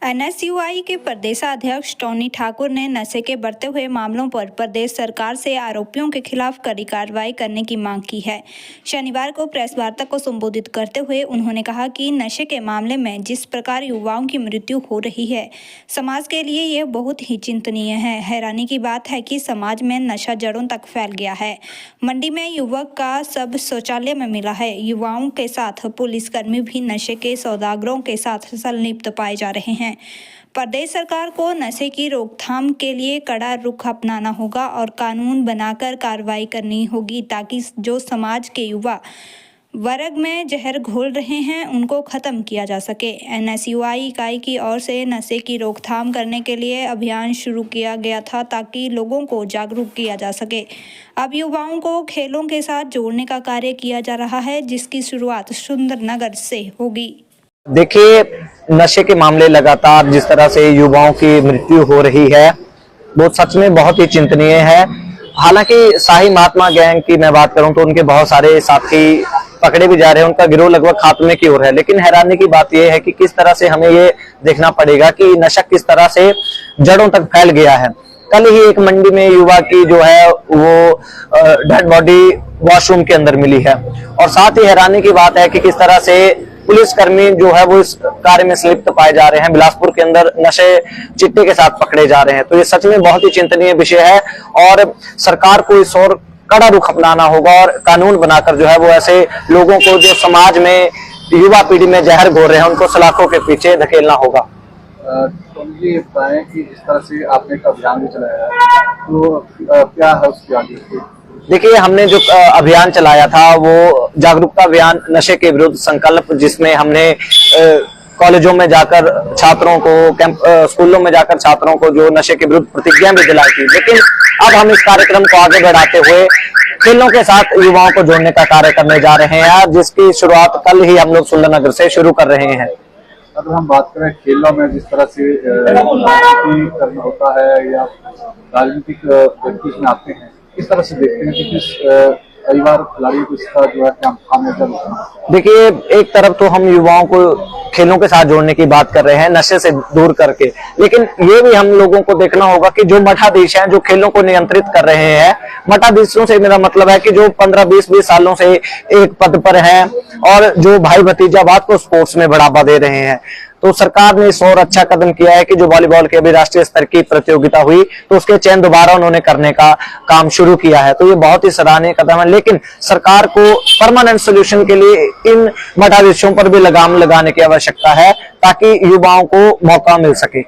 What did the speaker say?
NSUI के प्रदेशाध्यक्ष Tony Thakur ने नशे के बढ़ते हुए मामलों पर प्रदेश सरकार से आरोपियों के खिलाफ कड़ी कार्रवाई करने की मांग की है। शनिवार को प्रेस वार्ता को संबोधित करते हुए उन्होंने कहा कि नशे के मामले में जिस प्रकार युवाओं की मृत्यु हो रही है, समाज के लिए यह बहुत ही चिंतनीय है। हैरानी की बात है कि समाज में नशा जड़ों तक फैल गया है। मंडी में युवक का शव शौचालय में मिला है। युवाओं के साथ पुलिसकर्मी भी नशे के सौदागरों के साथ संलिप्त पाए जा रहे हैं। प्रदेश सरकार को नशे की रोकथाम के लिए कड़ा रुख अपनाना होगा और कानून बनाकर कार्रवाई करनी होगी ताकि जो समाज के युवा वर्ग में जहर घोल रहे हैं उनको खत्म किया जा सके। एनएसयूआई इकाई की ओर से नशे की रोकथाम करने के लिए अभियान शुरू किया गया था ताकि लोगों को जागरूक किया जा सके। अब युवाओं को खेलों के साथ जोड़ने का कार्य किया जा रहा है, जिसकी शुरुआत सुंदरनगर से होगी। देखिए, नशे के मामले लगातार जिस तरह से युवाओं की मृत्यु हो रही है वो सच में बहुत ही चिंतनीय है। हालांकि शाही महात्मा गैंग की मैं बात करूं तो उनके बहुत सारे साथी पकड़े भी जा रहे हैं, उनका गिरोह लगभग खात्मे की ओर है। लेकिन हैरानी की बात यह है कि किस तरह से हमें ये देखना पड़ेगा कि नशा किस तरह से जड़ों तक फैल गया है। कल ही एक मंडी में युवा की जो है वो डेड बॉडी वॉशरूम के अंदर मिली है और साथ ही हैरानी की बात है कि किस तरह से पुलिसकर्मी जो है वो इस कार्य में संलिप्त पाए जा रहे हैं। बिलासपुर के अंदर नशे चिट्टे के साथ पकड़े जा रहे हैं। तो ये सच में बहुत ही चिंतनीय विषय है और सरकार को इस ओर कड़ा रुख अपनाना होगा और कानून बनाकर जो है वो ऐसे लोगों को जो समाज में युवा पीढ़ी में जहर घोल रहे हैं उनको सलाखों के पीछे धकेलना होगा। तो ये बताएं कि इस तरह से आपने एक अभियान भी चलाया है, तो क्या है उसकी आगे? देखिए, हमने जो अभियान चलाया था वो जागरूकता अभियान नशे के विरुद्ध संकल्प, जिसमें हमने कॉलेजों में जाकर छात्रों को स्कूलों में जाकर छात्रों को जो नशे के विरुद्ध प्रतिज्ञा भी दिलाई थी। लेकिन अब हम इस कार्यक्रम को आगे बढ़ाते हुए खेलों के साथ युवाओं को जोड़ने का कार्य करने जा रहे हैं, जिसकी शुरुआत कल ही हम लोग सुंदरनगर से शुरू कर रहे हैं। अगर हम बात करें खेलों में जिस तरह से राजनीति करना होता है या राजनीतिक व्यक्ति में आते हैं, किस तरह से देखते हैं कि किस कई बार खिलाड़ियों को इसका जो है खामियाजा? देखिए, एक तरफ तो हम युवाओं को खेलों के साथ जोड़ने की बात कर रहे हैं नशे से दूर करके, लेकिन ये भी हम लोगों को देखना होगा कि जो मठाधीश हैं जो खेलों को नियंत्रित कर रहे हैं, मठाधीशों से मेरा मतलब है कि जो 15-20 सालों से एक पद पर हैं और जो भाई भतीजावाद को स्पोर्ट्स में बढ़ावा दे रहे हैं, तो सरकार ने इस और अच्छा कदम किया है कि जो वॉलीबॉल के अभी राष्ट्रीय स्तर की प्रतियोगिता हुई तो उसके चयन दोबारा उन्होंने करने का काम शुरू किया है। तो ये बहुत ही सराहनीय कदम है, लेकिन सरकार को परमानेंट सोल्यूशन के लिए इन मठाधीशों पर भी लगाम लगाने की आवश्यकता है ताकि युवाओं को मौका मिल सके।